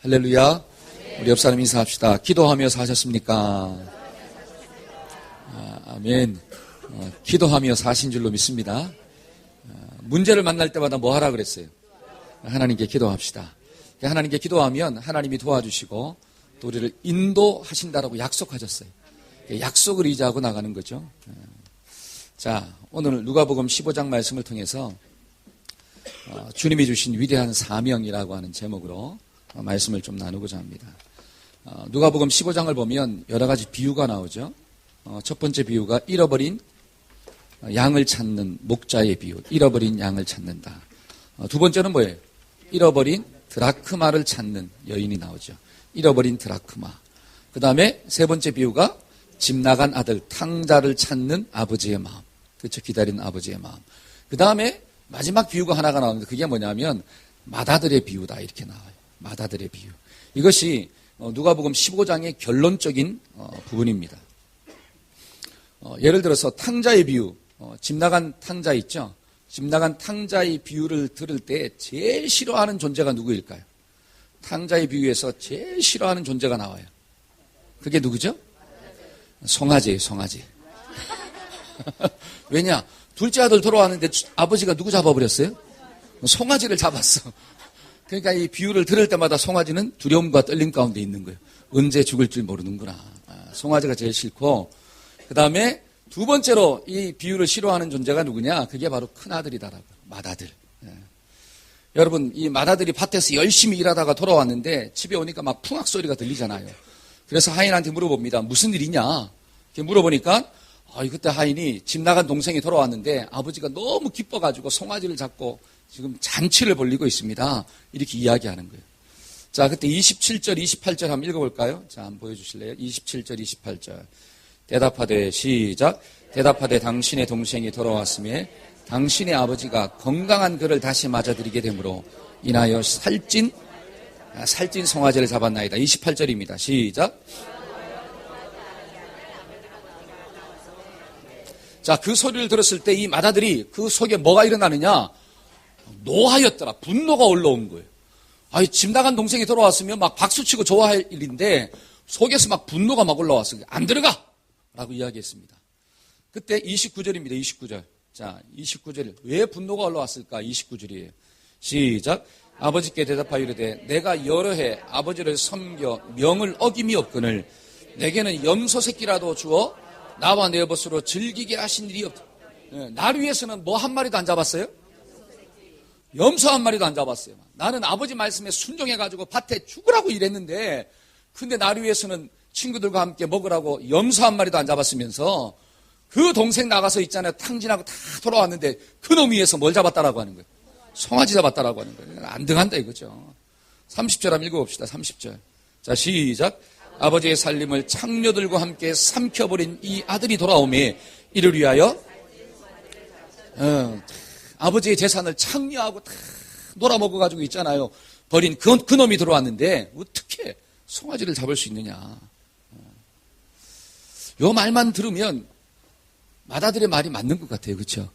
할렐루야. 우리 옆 사람 인사합시다. 기도하며 사셨습니까? 아멘. 기도하며 사신 줄로 믿습니다. 문제를 만날 때마다 뭐 하라 그랬어요? 하나님께 기도합시다. 하나님께 기도하면 하나님이 도와주시고 또 우리를 인도하신다라고 약속하셨어요. 약속을 의지하고 나가는 거죠. 자, 오늘 누가복음 15장 말씀을 통해서 주님이 주신 위대한 사명이라고 하는 제목으로 말씀을 좀 나누고자 합니다. 누가복음 15장을 보면 여러 가지 비유가 나오죠. 첫 번째 비유가 잃어버린 양을 찾는 목자의 비유, 잃어버린 양을 찾는다. 두 번째는 뭐예요? 잃어버린 드라크마를 찾는 여인이 나오죠. 잃어버린 드라크마. 그 다음에 세 번째 비유가 집 나간 아들 탕자를 찾는 아버지의 마음. 그렇죠. 기다리는 아버지의 마음. 그 다음에 마지막 비유가 하나가 나오는데 그게 뭐냐면 맏아들의 비유다 이렇게 나와요. 맏아들의 비유. 이것이 누가복음 15장의 결론적인 부분입니다. 예를 들어서 탕자의 비유, 집 나간 탕자 있죠. 집 나간 탕자의 비유를 들을 때 제일 싫어하는 존재가 누구일까요? 탕자의 비유에서 제일 싫어하는 존재가 나와요. 그게 누구죠? 송아지예요, 송아지. 왜냐? 둘째 아들 돌아왔는데 아버지가 누구 잡아버렸어요? 송아지를 잡았어. 그러니까 이 비유를 들을 때마다 송아지는 두려움과 떨림 가운데 있는 거예요. 언제 죽을 줄 모르는구나. 송아지가 제일 싫고, 그 다음에 두 번째로 이 비유를 싫어하는 존재가 누구냐? 그게 바로 큰아들이다라고요. 맏아들. 여러분, 이 맏아들이 밭에서 열심히 일하다가 돌아왔는데 집에 오니까 막 풍악 소리가 들리잖아요. 그래서 하인한테 물어봅니다. 무슨 일이냐? 이렇게 물어보니까 그때 하인이 집 나간 동생이 돌아왔는데 아버지가 너무 기뻐가지고 송아지를 잡고 지금 잔치를 벌이고 있습니다. 이렇게 이야기하는 거예요. 자, 그때 27절, 28절 한번 읽어볼까요? 자, 한번 보여주실래요? 27절, 28절. 대답하되 시작. 대답하되 당신의 동생이 돌아왔음에 당신의 아버지가 건강한 그를 다시 맞아들이게 되므로 인하여 살찐 송아지를 잡았나이다. 28절입니다. 시작. 자, 그 소리를 들었을 때 이 맏아들이 그 속에 뭐가 일어나느냐? 노하였더라. 분노가 올라온 거예요. 집 나간 동생이 돌아왔으면 막 박수치고 좋아할 일인데 속에서 막 분노가 막 올라왔어요. 안 들어가! 라고 이야기했습니다. 그때 29절입니다. 29절. 자, 29절. 왜 분노가 올라왔을까? 29절이에요. 시작. 아버지께 대답하여 이르되 내가 여러 해 아버지를 섬겨 명을 어김이 없거늘 내게는 염소 새끼라도 주어 나와 내 벗으로 즐기게 하신 일이 없다. 나를 위해서는 뭐 한 마리도 안 잡았어요? 염소 한 마리도 안 잡았어요. 나는 아버지 말씀에 순종해가지고 밭에 죽으라고 일했는데 근데 나를 위해서는 친구들과 함께 먹으라고 염소 한 마리도 안 잡았으면서 그 동생 나가서 있잖아요. 탕진하고 다 돌아왔는데 그놈 위해서 뭘 잡았다라고 하는 거예요? 송아지 잡았다라고 하는 거예요. 안 등한다 이거죠. 30절 한번 읽어봅시다. 30절. 자, 시작. 아버지의 살림을 창녀들과 함께 삼켜버린 이 아들이 돌아오매 이를 위하여 아버지의 재산을 창녀하고 다 놀아먹어가지고 있잖아요. 버린 그놈이 들어왔는데 어떻게 송아지를 잡을 수 있느냐. 요 말만 들으면 맏아들의 말이 맞는 것 같아요. 그렇죠?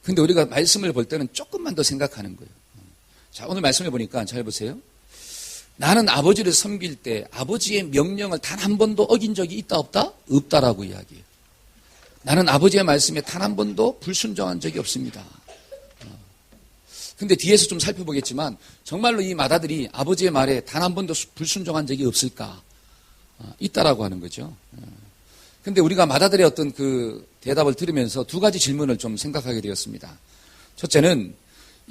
근데 우리가 말씀을 볼 때는 조금만 더 생각하는 거예요. 자, 오늘 말씀해 보니까 잘 보세요. 나는 아버지를 섬길 때 아버지의 명령을 단 한 번도 어긴 적이 있다 없다? 없다라고 이야기해요. 나는 아버지의 말씀에 단 한 번도 불순종한 적이 없습니다. 근데 뒤에서 좀 살펴보겠지만 정말로 이 맏아들이 아버지의 말에 단 한 번도 불순종한 적이 없을까? 있다라고 하는 거죠. 근데 우리가 맏아들의 어떤 그 대답을 들으면서 두 가지 질문을 좀 생각하게 되었습니다. 첫째는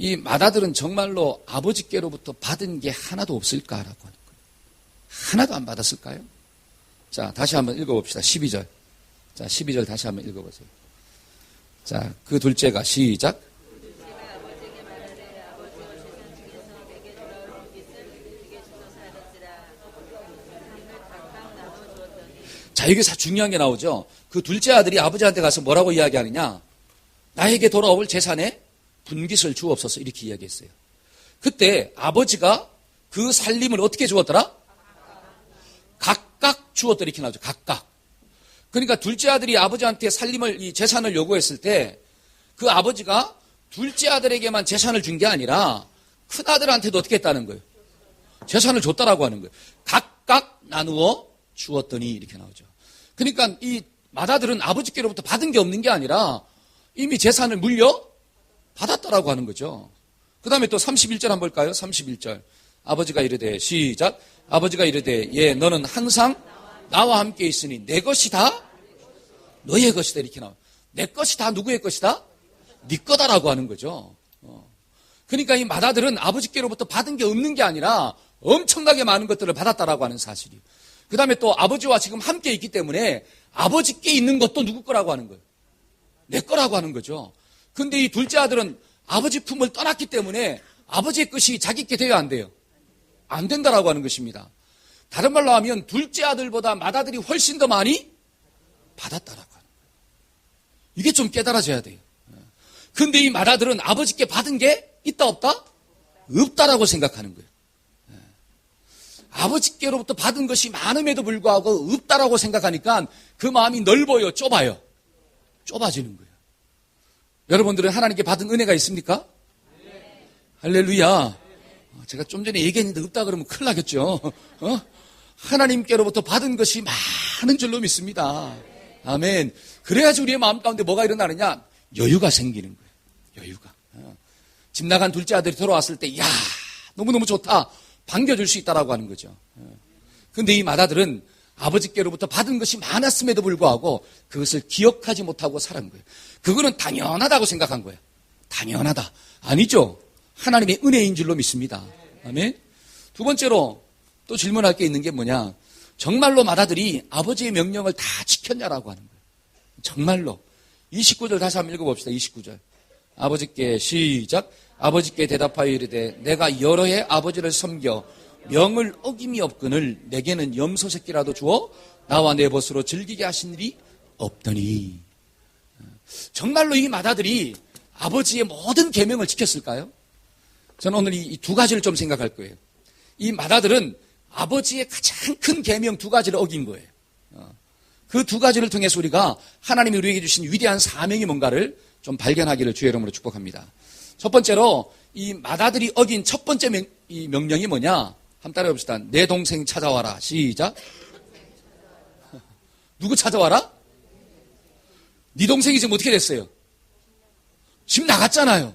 이 맏아들은 정말로 아버지께로부터 받은 게 하나도 없을까라고 하는 거예요. 하나도 안 받았을까요? 자, 다시 한번 읽어봅시다. 12절. 자, 12절 다시 한번 읽어보세요. 자, 그 둘째가 시작. 자, 여기서 중요한 게 나오죠. 그 둘째 아들이 아버지한테 가서 뭐라고 이야기하느냐. 나에게 돌아올 재산에 분깃을 주옵소서 이렇게 이야기했어요. 그때 아버지가 그 살림을 어떻게 주었더라? 각각 주었더라 이렇게 나오죠. 각각. 그러니까 둘째 아들이 아버지한테 살림을 이 재산을 요구했을 때 그 아버지가 둘째 아들에게만 재산을 준 게 아니라 큰 아들한테도 어떻게 했다는 거예요? 재산을 줬다라고 하는 거예요. 각각 나누어 주었더니 이렇게 나오죠. 그러니까 이 맏아들은 아버지께로부터 받은 게 없는 게 아니라 이미 재산을 물려 받았다라고 하는 거죠. 그 다음에 또 31절 한번 볼까요? 31절. 아버지가 이르되, 시작. 아버지가 이르되, 예, 너는 항상 나와 함께 있으니 내 것이 다 너의 것이다. 이렇게 나와요. 내 것이 다 누구의 것이다? 네 거다라고 하는 거죠. 그러니까 이 맏아들은 아버지께로부터 받은 게 없는 게 아니라 엄청나게 많은 것들을 받았다라고 하는 사실이에요. 그 다음에 또 아버지와 지금 함께 있기 때문에 아버지께 있는 것도 누구 거라고 하는 거예요? 내 거라고 하는 거죠. 근데 이 둘째 아들은 아버지 품을 떠났기 때문에 아버지의 것이 자기께 돼야 안 돼요? 안 된다라고 하는 것입니다. 다른 말로 하면 둘째 아들보다 맏아들이 훨씬 더 많이 받았다라고 하는 거예요. 이게 좀 깨달아져야 돼요. 근데 이 맏아들은 아버지께 받은 게 있다 없다? 없다라고 생각하는 거예요. 아버지께로부터 받은 것이 많음에도 불구하고 없다라고 생각하니까 그 마음이 넓어요, 좁아요? 좁아지는 거예요. 여러분들은 하나님께 받은 은혜가 있습니까? 네. 할렐루야. 제가 좀 전에 얘기했는데 없다 그러면 큰일 나겠죠. 하나님께로부터 받은 것이 많은 줄로 믿습니다. 아멘. 그래야지 우리의 마음 가운데 뭐가 일어나느냐? 여유가 생기는 거예요. 여유가. 집 나간 둘째 아들이 돌아왔을 때, 야, 너무너무 좋다. 반겨줄 수 있다라고 하는 거죠. 근데 이 맏아들은 아버지께로부터 받은 것이 많았음에도 불구하고 그것을 기억하지 못하고 살은 거예요. 그거는 당연하다고 생각한 거예요. 당연하다. 아니죠. 하나님의 은혜인 줄로 믿습니다. 아멘. 두 번째로 또 질문할 게 있는 게 뭐냐. 정말로 맏아들이 아버지의 명령을 다 지켰냐라고 하는 거예요. 정말로. 29절 다시 한번 읽어봅시다. 29절. 아버지께 시작. 아버지께 대답하여 이르되 내가 여러 해 아버지를 섬겨 명을 어김이 없거늘 내게는 염소 새끼라도 주어 나와 내 벗으로 즐기게 하신 일이 없더니. 정말로 이 맏아들이 아버지의 모든 계명을 지켰을까요? 저는 오늘 이 두 가지를 좀 생각할 거예요. 이 맏아들은 아버지의 가장 큰 계명 두 가지를 어긴 거예요. 그 두 가지를 통해서 우리가 하나님이 우리에게 주신 위대한 사명이 뭔가를 좀 발견하기를 주의 이름으로 축복합니다. 첫 번째로 이 맏아들이 어긴 첫 번째 명령이 뭐냐? 한번 따라해 봅시다. 내 동생 찾아와라. 시작. 누구 찾아와라? 네 동생이 지금 어떻게 됐어요? 집 나갔잖아요.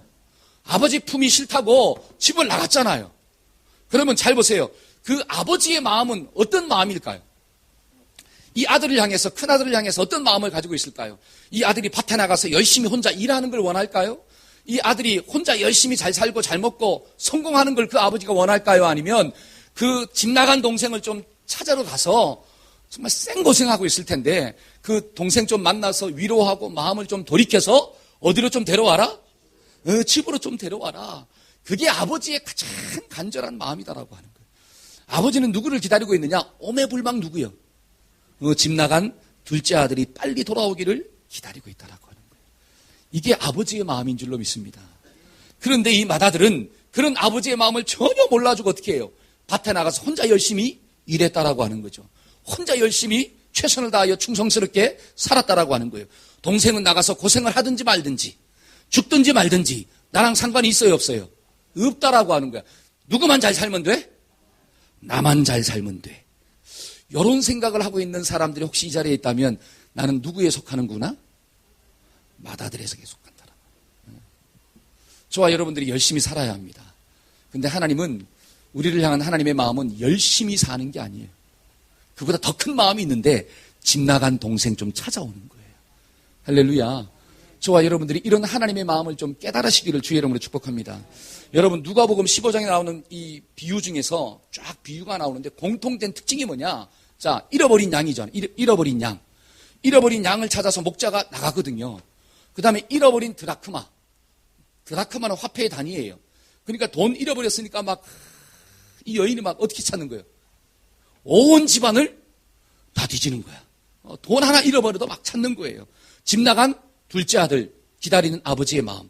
아버지 품이 싫다고 집을 나갔잖아요. 그러면 잘 보세요. 그 아버지의 마음은 어떤 마음일까요? 이 아들을 향해서, 큰 아들을 향해서 어떤 마음을 가지고 있을까요? 이 아들이 밭에 나가서 열심히 혼자 일하는 걸 원할까요? 이 아들이 혼자 열심히 잘 살고 잘 먹고 성공하는 걸 그 아버지가 원할까요? 아니면 그 집 나간 동생을 좀 찾아러 가서 정말 생고생하고 있을 텐데 그 동생 좀 만나서 위로하고 마음을 좀 돌이켜서 어디로 좀 데려와라? 집으로 좀 데려와라. 그게 아버지의 가장 간절한 마음이다라고 하는 거예요. 아버지는 누구를 기다리고 있느냐? 오매불망 누구요? 집 나간 둘째 아들이 빨리 돌아오기를 기다리고 있다라고 하는 거예요. 이게 아버지의 마음인 줄로 믿습니다. 그런데 이 맏아들은 그런 아버지의 마음을 전혀 몰라주고 어떻게 해요? 밭에 나가서 혼자 열심히 일했다라고 하는 거죠. 혼자 열심히 최선을 다하여 충성스럽게 살았다라고 하는 거예요. 동생은 나가서 고생을 하든지 말든지 죽든지 말든지 나랑 상관이 있어요 없어요? 없다라고 하는 거야. 누구만 잘 살면 돼? 나만 잘 살면 돼. 이런 생각을 하고 있는 사람들이 혹시 이 자리에 있다면 나는 누구에 속하는구나? 맏아들에 속한다. 저와 여러분들이 열심히 살아야 합니다. 근데 하나님은 우리를 향한 하나님의 마음은 열심히 사는 게 아니에요. 그보다 더 큰 마음이 있는데 집 나간 동생 좀 찾아오는 거예요. 할렐루야. 저와 여러분들이 이런 하나님의 마음을 좀 깨달으시기를 주의 이름으로 축복합니다. 여러분 누가복음 15장에 나오는 이 비유 중에서 쫙 비유가 나오는데 공통된 특징이 뭐냐? 자, 잃어버린 양이죠. 잃어버린 양. 잃어버린 양을 찾아서 목자가 나가거든요. 그 다음에 잃어버린 드라크마. 드라크마는 화폐의 단위예요. 그러니까 돈 잃어버렸으니까 막 이 여인이 막 어떻게 찾는 거예요? 온 집안을 다 뒤지는 거야. 돈 하나 잃어버려도 막 찾는 거예요. 집 나간 둘째 아들 기다리는 아버지의 마음.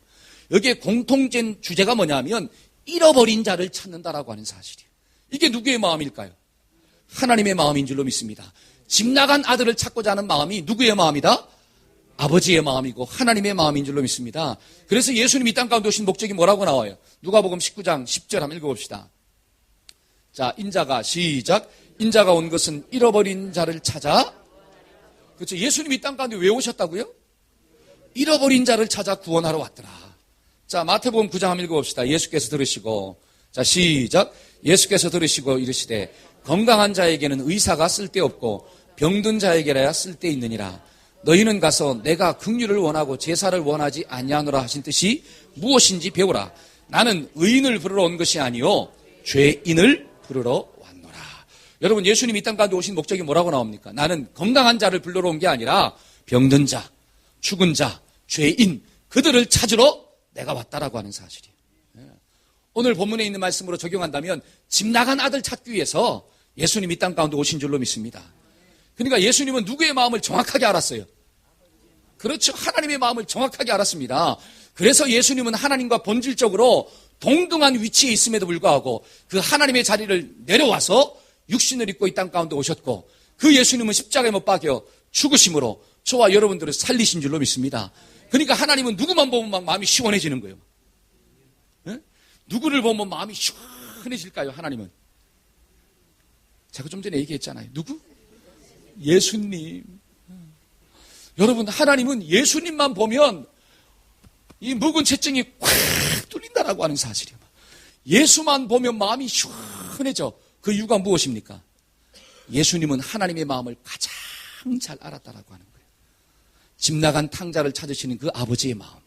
여기에 공통된 주제가 뭐냐면 잃어버린 자를 찾는다라고 하는 사실이에요. 이게 누구의 마음일까요? 하나님의 마음인 줄로 믿습니다. 집 나간 아들을 찾고자 하는 마음이 누구의 마음이다? 아버지의 마음이고 하나님의 마음인 줄로 믿습니다. 그래서 예수님이 이 땅 가운데 오신 목적이 뭐라고 나와요? 누가복음 19장 10절 한번 읽어봅시다. 자, 인자가 시작. 인자가 온 것은 잃어버린 자를 찾아. 그렇죠. 예수님이 이 땅 가운데 왜 오셨다고요? 잃어버린 자를 찾아 구원하러 왔더라. 자, 마태복음 9장 한번 읽어봅시다. 예수께서 들으시고, 자, 시작. 예수께서 들으시고 이르시되 건강한 자에게는 의사가 쓸데없고 병든 자에게라야 쓸데있느니라. 너희는 가서 내가 긍휼을 원하고 제사를 원하지 아니하노라 하신 뜻이 무엇인지 배우라. 나는 의인을 부르러 온 것이 아니요 죄인을 부르러 왔노라. 여러분, 예수님이 이 땅 가운데 오신 목적이 뭐라고 나옵니까? 나는 건강한 자를 부르러 온 게 아니라 병든 자, 죽은 자, 죄인, 그들을 찾으러 내가 왔다라고 하는 사실이에요. 오늘 본문에 있는 말씀으로 적용한다면 집 나간 아들 찾기 위해서 예수님이 이 땅 가운데 오신 줄로 믿습니다. 그러니까 예수님은 누구의 마음을 정확하게 알았어요? 그렇죠. 하나님의 마음을 정확하게 알았습니다. 그래서 예수님은 하나님과 본질적으로 동등한 위치에 있음에도 불구하고 그 하나님의 자리를 내려와서 육신을 입고 이 땅 가운데 오셨고, 그 예수님은 십자가에 못 박여 죽으심으로 저와 여러분들을 살리신 줄로 믿습니다. 그러니까 하나님은 누구만 보면 막 마음이 시원해지는 거예요. 네? 누구를 보면 마음이 시원해질까요? 하나님은. 제가 좀 전에 얘기했잖아요. 누구? 예수님. 여러분, 하나님은 예수님만 보면 이 묵은 채증이 꽉 뚫린다라고 하는 사실이에요. 예수만 보면 마음이 시원해져. 그 이유가 무엇입니까? 예수님은 하나님의 마음을 가장 잘 알았다라고 하는 거예요. 집 나간 탕자를 찾으시는 그 아버지의 마음,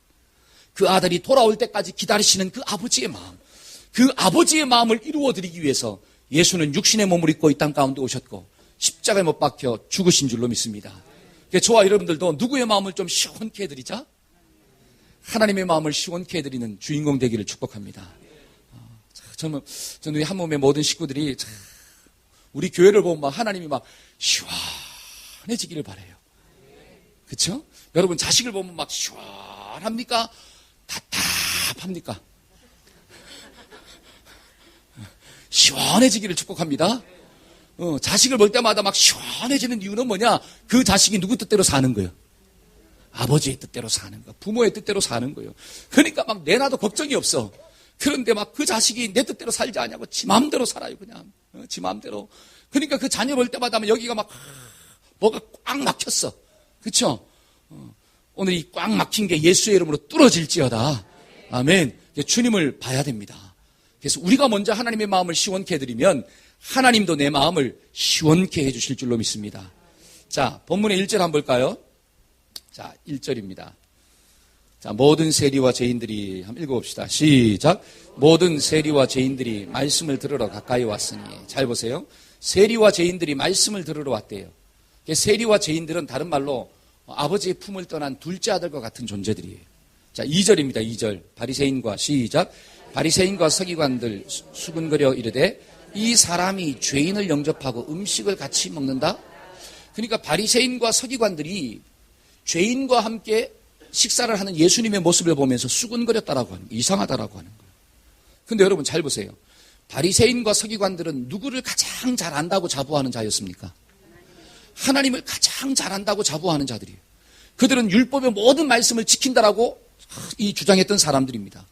그 아들이 돌아올 때까지 기다리시는 그 아버지의 마음, 그 아버지의 마음을 이루어드리기 위해서 예수는 육신의 몸을 입고 이 땅 가운데 오셨고 십자가에 못 박혀 죽으신 줄로 믿습니다. 저와 여러분들도 누구의 마음을 좀 시원케 해드리자? 하나님의 마음을 시원케 해드리는 주인공 되기를 축복합니다. 저는 우리 한 몸의 모든 식구들이 우리 교회를 보면 막 하나님이 막 시원해지기를 바라요. 그렇죠? 여러분, 자식을 보면 막 시원합니까? 답답합니까? 시원해지기를 축복합니다. 자식을 볼 때마다 막 시원해지는 이유는 뭐냐? 그 자식이 누구 뜻대로 사는 거예요? 아버지의 뜻대로 사는 거, 부모의 뜻대로 사는 거예요. 그러니까 막 내놔도 걱정이 없어. 그런데 막 그 자식이 내 뜻대로 살지 않냐고 지 마음대로 살아요, 그냥. 지 마음대로. 그러니까 그 자녀 볼 때마다 여기가 막 뭐가 꽉 막혔어. 그렇죠? 오늘 이 꽉 막힌 게 예수의 이름으로 뚫어질지어다. 아멘. 주님을 봐야 됩니다. 그래서 우리가 먼저 하나님의 마음을 시원케 해드리면 하나님도 내 마음을 시원케 해주실 줄로 믿습니다. 자, 본문의 1절 한번 볼까요? 자, 1절입니다. 자, 모든 세리와 죄인들이 한번 읽어봅시다. 시작. 모든 세리와 죄인들이 말씀을 들으러 가까이 왔으니. 잘 보세요. 세리와 죄인들이 말씀을 들으러 왔대요. 세리와 죄인들은 다른 말로 아버지의 품을 떠난 둘째 아들과 같은 존재들이에요. 자, 2절입니다. 2절. 바리새인과 시작. 바리새인과 서기관들 수군거려 이르되 이 사람이 죄인을 영접하고 음식을 같이 먹는다? 그러니까 바리새인과 서기관들이 죄인과 함께 식사를 하는 예수님의 모습을 보면서 수군거렸다라고 하는 거예요. 이상하다라고 하는 거예요. 근데 여러분 잘 보세요. 바리새인과 서기관들은 누구를 가장 잘 안다고 자부하는 자였습니까? 하나님을 가장 잘 안다고 자부하는 자들이에요. 그들은 율법의 모든 말씀을 지킨다라고 이 주장했던 사람들입니다.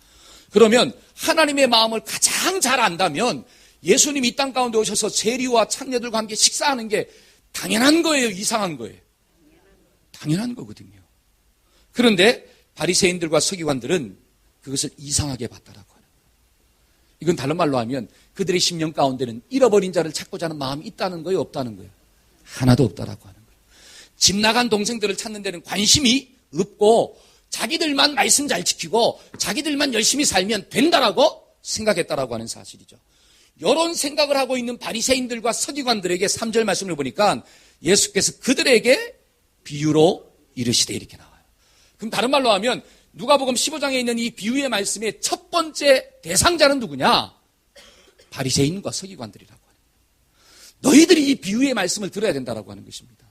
그러면 하나님의 마음을 가장 잘 안다면 예수님이 이 땅 가운데 오셔서 세리와 창녀들과 함께 식사하는 게 당연한 거예요? 이상한 거예요? 당연한 거거든요. 그런데 바리새인들과 서기관들은 그것을 이상하게 봤다라고 하는 거예요. 이건 다른 말로 하면 그들의 심령 가운데는 잃어버린 자를 찾고자 하는 마음이 있다는 거예요? 없다는 거예요? 하나도 없다라고 하는 거예요. 집 나간 동생들을 찾는 데는 관심이 없고 자기들만 말씀 잘 지키고 자기들만 열심히 살면 된다라고 생각했다라고 하는 사실이죠. 이런 생각을 하고 있는 바리새인들과 서기관들에게 3절 말씀을 보니까 예수께서 그들에게 비유로 이르시되 이렇게 나와요. 그럼 다른 말로 하면 누가복음 15장에 있는 이 비유의 말씀의 첫 번째 대상자는 누구냐? 바리새인과 서기관들이라고 하는 거예요. 너희들이 이 비유의 말씀을 들어야 된다라고 하는 것입니다.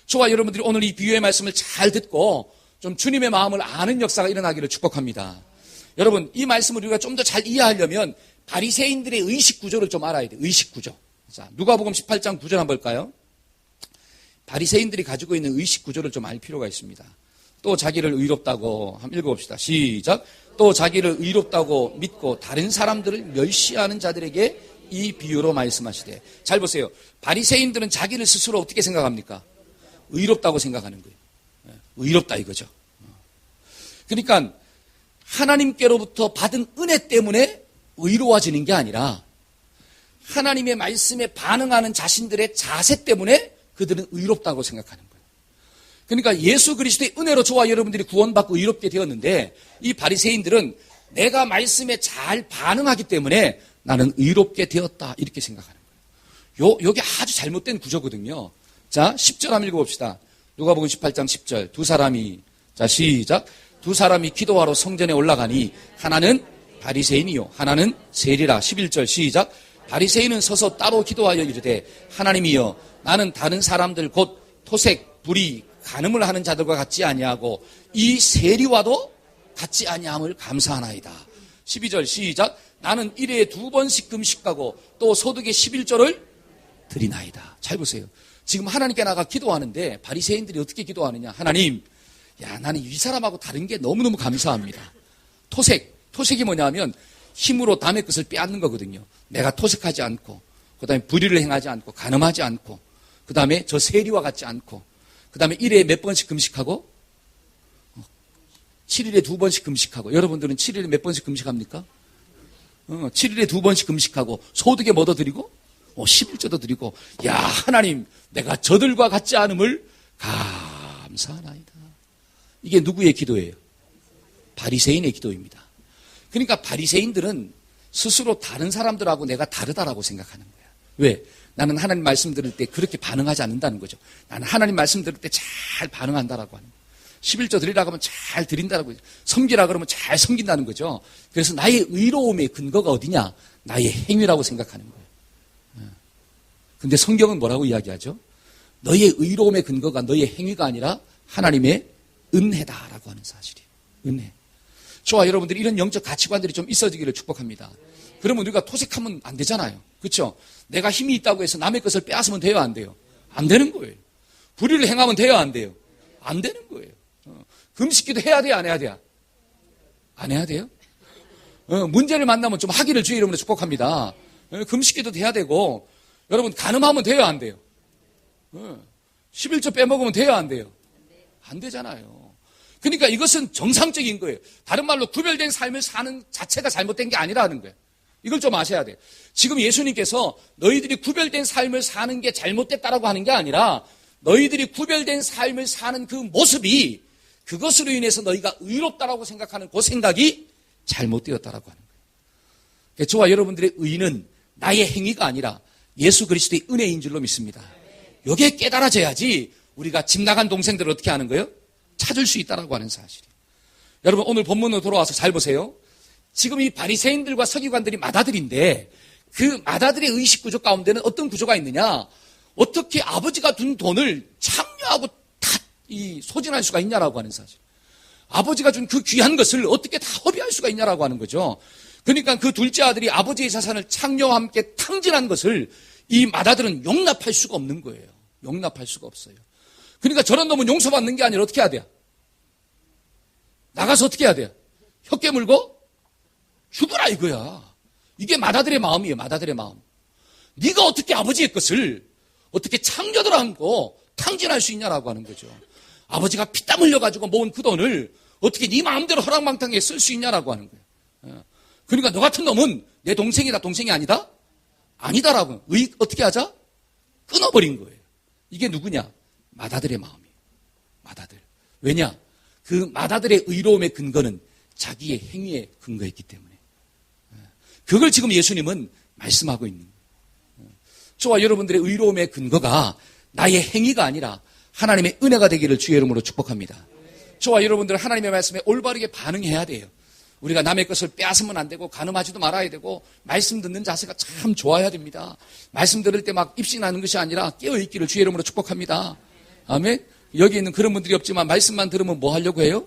저와 여러분들이 오늘 이 비유의 말씀을 잘 듣고 좀 주님의 마음을 아는 역사가 일어나기를 축복합니다. 여러분, 이 말씀을 우리가 좀 더 잘 이해하려면 바리새인들의 의식 구조를 좀 알아야 돼요. 의식 구조. 자, 누가복음 18장 9절 한번 볼까요? 바리새인들이 가지고 있는 의식 구조를 좀 알 필요가 있습니다. 또 자기를 의롭다고 한번 읽어봅시다. 시작. 또 자기를 의롭다고 믿고 다른 사람들을 멸시하는 자들에게 이 비유로 말씀하시되. 잘 보세요. 바리새인들은 자기를 스스로 어떻게 생각합니까? 의롭다고 생각하는 거예요. 의롭다 이거죠. 그러니까 하나님께로부터 받은 은혜 때문에 의로워지는 게 아니라 하나님의 말씀에 반응하는 자신들의 자세 때문에 그들은 의롭다고 생각하는 거예요. 그러니까 예수 그리스도의 은혜로 저와 여러분들이 구원받고 의롭게 되었는데 이 바리새인들은 내가 말씀에 잘 반응하기 때문에 나는 의롭게 되었다 이렇게 생각하는 거예요. 요게 아주 잘못된 구조거든요. 자, 10절 한번 읽어봅시다. 누가복음 18장 10절. 두 사람이, 자 시작. 두 사람이 기도하러 성전에 올라가니 하나는 바리새인이요 하나는 세리라. 11절 시작. 바리새인은 서서 따로 기도하여 이르되 하나님이여 나는 다른 사람들 곧 토색, 불의, 간음을 하는 자들과 같지 아니하고 이 세리와도 같지 아니함을 감사하나이다. 12절 시작. 나는 일에 2번씩 금식하고 또 소득의 11조를 드리나이다. 잘 보세요. 지금 하나님께 나가 기도하는데 바리새인들이 어떻게 기도하느냐. 하나님, 야 나는 이 사람하고 다른 게 너무너무 감사합니다. 토색이 뭐냐면 힘으로 남의 것을 빼앗는 거거든요. 내가 토색하지 않고 그 다음에 불의를 행하지 않고 간음하지 않고 그 다음에 저 세리와 같지 않고 그 다음에 1회에 몇 번씩 금식하고 7일에 2번씩 금식하고. 여러분들은 7일에 몇 번씩 금식합니까? 7일에 2번씩 금식하고 소득에 뭐도 드리고 11조도 드리고. 야 하나님 내가 저들과 같지 않음을 감사하나이다. 이게 누구의 기도예요? 바리새인의 기도입니다. 그러니까 바리새인들은 스스로 다른 사람들하고 내가 다르다라고 생각하는 거야. 왜? 나는 하나님 말씀 들을 때 그렇게 반응하지 않는다는 거죠. 나는 하나님 말씀 들을 때 잘 반응한다라고 하는 거예요. 11조 드리라고 하면 잘 드린다라고, 섬기라 그러면 잘 섬긴다는 거죠. 그래서 나의 의로움의 근거가 어디냐? 나의 행위라고 생각하는 거예요. 근데 성경은 뭐라고 이야기하죠? 너의 의로움의 근거가 너의 행위가 아니라 하나님의 은혜다라고 하는 사실이에요. 은혜. 저와 여러분들이 이런 영적 가치관들이 좀 있어지기를 축복합니다. 그러면 우리가 토색하면 안 되잖아요. 그렇죠? 내가 힘이 있다고 해서 남의 것을 빼앗으면 돼요, 안 돼요? 안 되는 거예요. 불의를 행하면 돼요, 안 돼요? 안 되는 거예요. 금식기도 해야 돼요, 안 해야 돼요? 안 해야 돼요? 문제를 만나면 좀 하기를 주의 이름으로 축복합니다. 금식기도 해야 되고, 여러분 간음하면 돼요, 안 돼요? 11조 빼먹으면 돼요, 안 돼요? 안 되잖아요. 그러니까 이것은 정상적인 거예요. 다른 말로 구별된 삶을 사는 자체가 잘못된 게 아니라는 거예요. 이걸 좀 아셔야 돼요. 지금 예수님께서 너희들이 구별된 삶을 사는 게 잘못됐다라고 하는 게 아니라 너희들이 구별된 삶을 사는 그 모습이 그것으로 인해서 너희가 의롭다라고 생각하는 그 생각이 잘못되었다라고 하는 거예요. 저와 여러분들의 의는 나의 행위가 아니라 예수 그리스도의 은혜인 줄로 믿습니다. 이게 깨달아져야지 우리가 집 나간 동생들을 어떻게 하는 거예요? 찾을 수 있다라고 하는 사실이에요. 여러분 오늘 본문으로 돌아와서 잘 보세요. 지금 이 바리새인들과 서기관들이 맏아들인데 그 맏아들의 의식 구조 가운데는 어떤 구조가 있느냐? 어떻게 아버지가 둔 돈을 창녀하고 다 소진할 수가 있냐라고 하는 사실. 아버지가 준 그 귀한 것을 어떻게 다 허비할 수가 있냐라고 하는 거죠. 그러니까 그 둘째 아들이 아버지의 자산을 창녀와 함께 탕진한 것을 이 맏아들은 용납할 수가 없는 거예요. 용납할 수가 없어요. 그러니까 저런 놈은 용서받는 게 아니라 어떻게 해야 돼요? 나가서 어떻게 해야 돼요? 혀 깨물고 죽어라 이거야. 이게 맏아들의 마음이에요. 맏아들의 마음. 네가 어떻게 아버지의 것을 어떻게 창녀들 안고 탕진할 수 있냐라고 하는 거죠. 아버지가 피땀 흘려가지고 모은 그 돈을 어떻게 네 마음대로 허랑방탕하게 쓸 수 있냐라고 하는 거예요. 그러니까 너 같은 놈은 내 동생이다 동생이 아니다? 아니다라고. 어떻게 하자? 끊어버린 거예요. 이게 누구냐? 맏아들의 마음이에요. 맏아들. 왜냐? 그 맏아들의 의로움의 근거는 자기의 행위에 근거했기 때문에. 그걸 지금 예수님은 말씀하고 있는 거예요. 저와 여러분들의 의로움의 근거가 나의 행위가 아니라 하나님의 은혜가 되기를 주의 이름으로 축복합니다. 저와 여러분들은 하나님의 말씀에 올바르게 반응해야 돼요. 우리가 남의 것을 빼앗으면 안 되고 간음하지도 말아야 되고 말씀 듣는 자세가 참 좋아야 됩니다. 말씀 들을 때 막 입신하는 것이 아니라 깨어있기를 주의 이름으로 축복합니다. 아멘. 여기 있는 그런 분들이 없지만 말씀만 들으면 뭐 하려고 해요?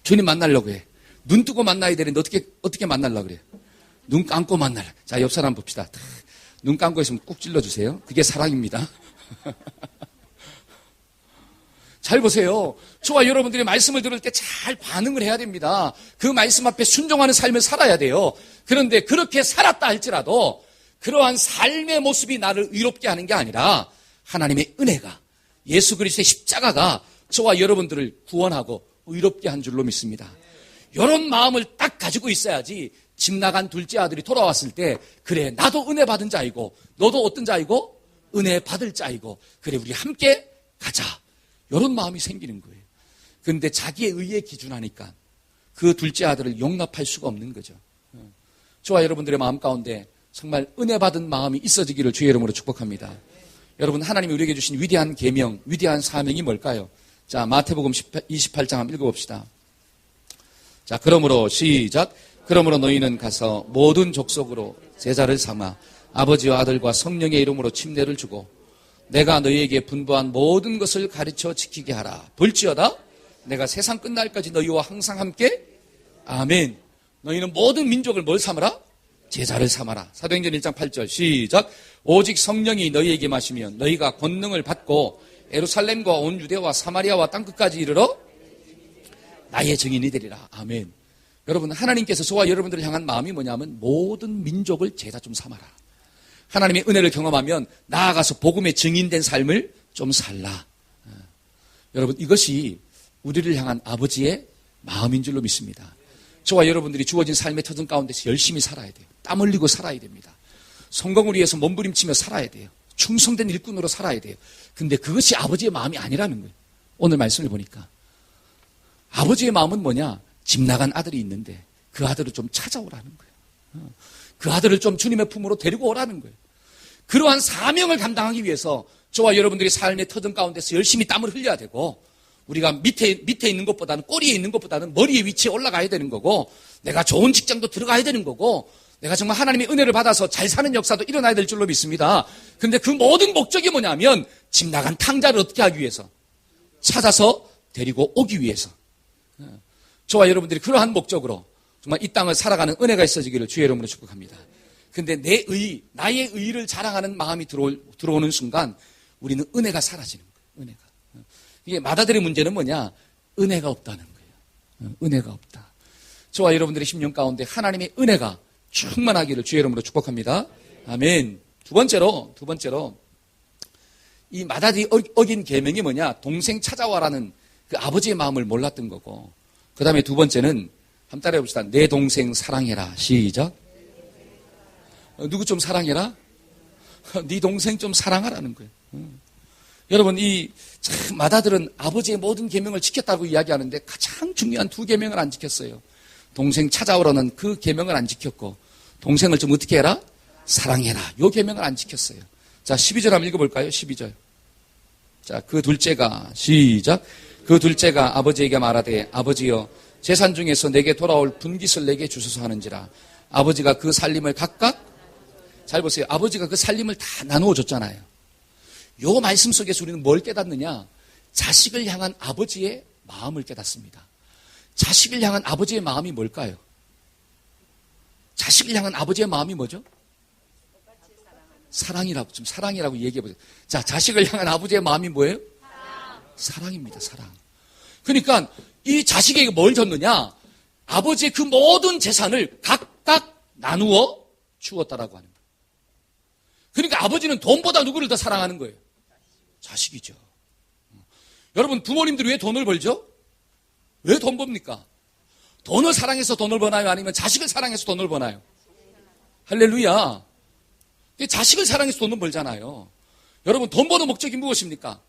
주님 만나려고 해. 눈 뜨고 만나야 되는데 어떻게 만나려고 그래요? 눈 감고 만나려. 자, 옆 사람 봅시다. 눈 감고 있으면 꾹 찔러주세요. 그게 사랑입니다. 잘 보세요. 저와 여러분들이 말씀을 들을 때 잘 반응을 해야 됩니다. 그 말씀 앞에 순종하는 삶을 살아야 돼요. 그런데 그렇게 살았다 할지라도 그러한 삶의 모습이 나를 의롭게 하는 게 아니라 하나님의 은혜가, 예수 그리스도의 십자가가 저와 여러분들을 구원하고 의롭게 한 줄로 믿습니다. 이런 마음을 딱 가지고 있어야지 집 나간 둘째 아들이 돌아왔을 때 그래 나도 은혜 받은 자이고 너도 어떤 자이고 은혜 받을 자이고 그래 우리 함께 가자. 이런 마음이 생기는 거예요. 그런데 자기의 의에 기준하니까 그 둘째 아들을 용납할 수가 없는 거죠. 저와 여러분들의 마음 가운데 정말 은혜 받은 마음이 있어지기를 주의 이름으로 축복합니다. 여러분 하나님이 우리에게 주신 위대한 계명, 위대한 사명이 뭘까요? 자, 마태복음 28장 한번 읽어봅시다. 자, 그러므로 시작. 그러므로 너희는 가서 모든 족속으로 제자를 삼아 아버지와 아들과 성령의 이름으로 침례를 주고 내가 너희에게 분부한 모든 것을 가르쳐 지키게 하라. 볼지어다 내가 세상 끝날까지 너희와 항상 함께 아멘. 너희는 모든 민족을 뭘 삼아라? 제자를 삼아라. 사도행전 1장 8절 시작. 오직 성령이 너희에게 마시면 너희가 권능을 받고 예루살렘과 온 유대와 사마리아와 땅끝까지 이르러 나의 증인이 되리라. 아멘. 여러분 하나님께서 저와 여러분들을 향한 마음이 뭐냐면 모든 민족을 제자 좀 삼아라. 하나님의 은혜를 경험하면 나아가서 복음의 증인된 삶을 좀 살라. 여러분 이것이 우리를 향한 아버지의 마음인 줄로 믿습니다. 저와 여러분들이 주어진 삶의 터전 가운데서 열심히 살아야 돼요. 땀 흘리고 살아야 됩니다. 성공을 위해서 몸부림치며 살아야 돼요. 충성된 일꾼으로 살아야 돼요. 근데 그것이 아버지의 마음이 아니라는 거예요. 오늘 말씀을 보니까. 아버지의 마음은 뭐냐? 집 나간 아들이 있는데 그 아들을 좀 찾아오라는 거예요. 그 아들을 좀 주님의 품으로 데리고 오라는 거예요. 그러한 사명을 감당하기 위해서 저와 여러분들이 삶의 터전 가운데서 열심히 땀을 흘려야 되고 우리가 밑에 있는 것보다는 꼬리에 있는 것보다는 머리의 위치에 올라가야 되는 거고 내가 좋은 직장도 들어가야 되는 거고 내가 정말 하나님의 은혜를 받아서 잘 사는 역사도 일어나야 될 줄로 믿습니다. 근데 그 모든 목적이 뭐냐면 집 나간 탕자를 어떻게 하기 위해서 찾아서 데리고 오기 위해서 저와 여러분들이 그러한 목적으로 정말 이 땅을 살아가는 은혜가 있어지기를 주의 이름으로 축복합니다. 근데 나의 의를 자랑하는 마음이 들어오는 순간 우리는 은혜가 사라지는 거예요. 은혜가. 이게 마다들의 문제는 뭐냐? 은혜가 없다는 거예요. 은혜가 없다. 저와 여러분들의 심령 가운데 하나님의 은혜가 충만하기를 주의 이름으로 축복합니다. 아멘. 두 번째로 이 마다들이 어긴 계명이 뭐냐? 동생 찾아와라는 그 아버지의 마음을 몰랐던 거고 그 다음에 두 번째는 한번 따라해 봅시다. 내 동생 사랑해라. 시작. 누구 좀 사랑해라? 네 동생 좀 사랑하라는 거예요. 여러분 참 마다들은 아버지의 모든 계명을 지켰다고 이야기하는데 가장 중요한 두 계명을 안 지켰어요. 동생 찾아오라는 그 계명을 안 지켰고 동생을 좀 어떻게 해라? 사랑해라. 요 계명을 안 지켰어요. 자 12절 한번 읽어볼까요? 12절. 자 그 둘째가 시작. 그 둘째가 아버지에게 말하되 아버지여 재산 중에서 내게 돌아올 분깃을 내게 주소서 하는지라. 아버지가 그 살림을 각각 잘 보세요. 아버지가 그 살림을 다 나누어 줬잖아요. 요 말씀 속에서 우리는 뭘 깨닫느냐? 자식을 향한 아버지의 마음을 깨닫습니다. 자식을 향한 아버지의 마음이 뭘까요? 자식을 향한 아버지의 마음이 뭐죠? 사랑이라고 얘기해 보세요. 자, 자식을 향한 아버지의 마음이 뭐예요? 사랑입니다. 사랑. 그러니까 이 자식에게 뭘 줬느냐? 아버지의 그 모든 재산을 각각 나누어 주었다라고 하는 거예요. 그러니까 아버지는 돈보다 누구를 더 사랑하는 거예요? 자식이죠. 여러분 부모님들이 왜 돈을 벌죠? 왜 돈 법니까? 돈을 사랑해서 돈을 버나요? 아니면 자식을 사랑해서 돈을 버나요? 할렐루야. 자식을 사랑해서 돈을 벌잖아요. 여러분 돈 버는 목적이 무엇입니까?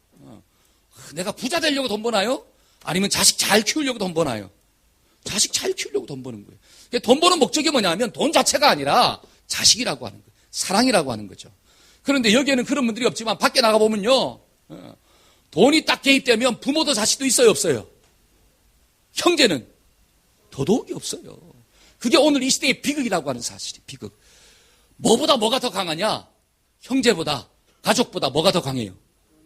내가 부자 되려고 돈 버나요? 아니면 자식 잘 키우려고 돈 버나요? 자식 잘 키우려고 돈 버는 거예요. 돈 버는 목적이 뭐냐면 돈 자체가 아니라 자식이라고 하는 거예요. 사랑이라고 하는 거죠. 그런데 여기에는 그런 분들이 없지만 밖에 나가보면요. 돈이 딱 개입되면 부모도 자식도 있어요? 없어요? 형제는 더더욱이 없어요. 그게 오늘 이 시대의 비극이라고 하는 사실이 비극. 뭐보다 뭐가 더 강하냐? 형제보다 가족보다 뭐가 더 강해요?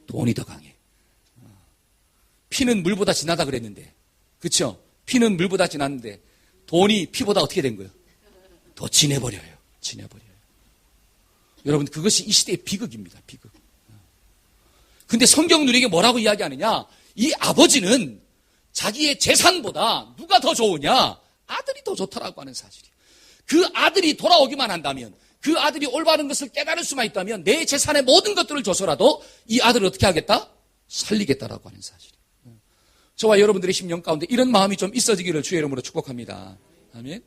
돈이 더 강해. 피는 물보다 진하다 그랬는데 그렇죠? 피는 물보다 진한데 돈이 피보다 어떻게 된 거예요? 더 진해버려요. 여러분 그것이 이 시대의 비극입니다. 비극. 근데 성경은 우리에게 뭐라고 이야기하느냐? 이 아버지는 자기의 재산보다 누가 더 좋으냐? 아들이 더 좋다라고 하는 사실이에요. 그 아들이 돌아오기만 한다면, 그 아들이 올바른 것을 깨달을 수만 있다면 내 재산의 모든 것들을 줘서라도 이 아들을 어떻게 하겠다? 살리겠다라고 하는 사실이에요. 저와 여러분들의 심령 가운데 이런 마음이 좀 있어지기를 주의 이름으로 축복합니다. 아멘.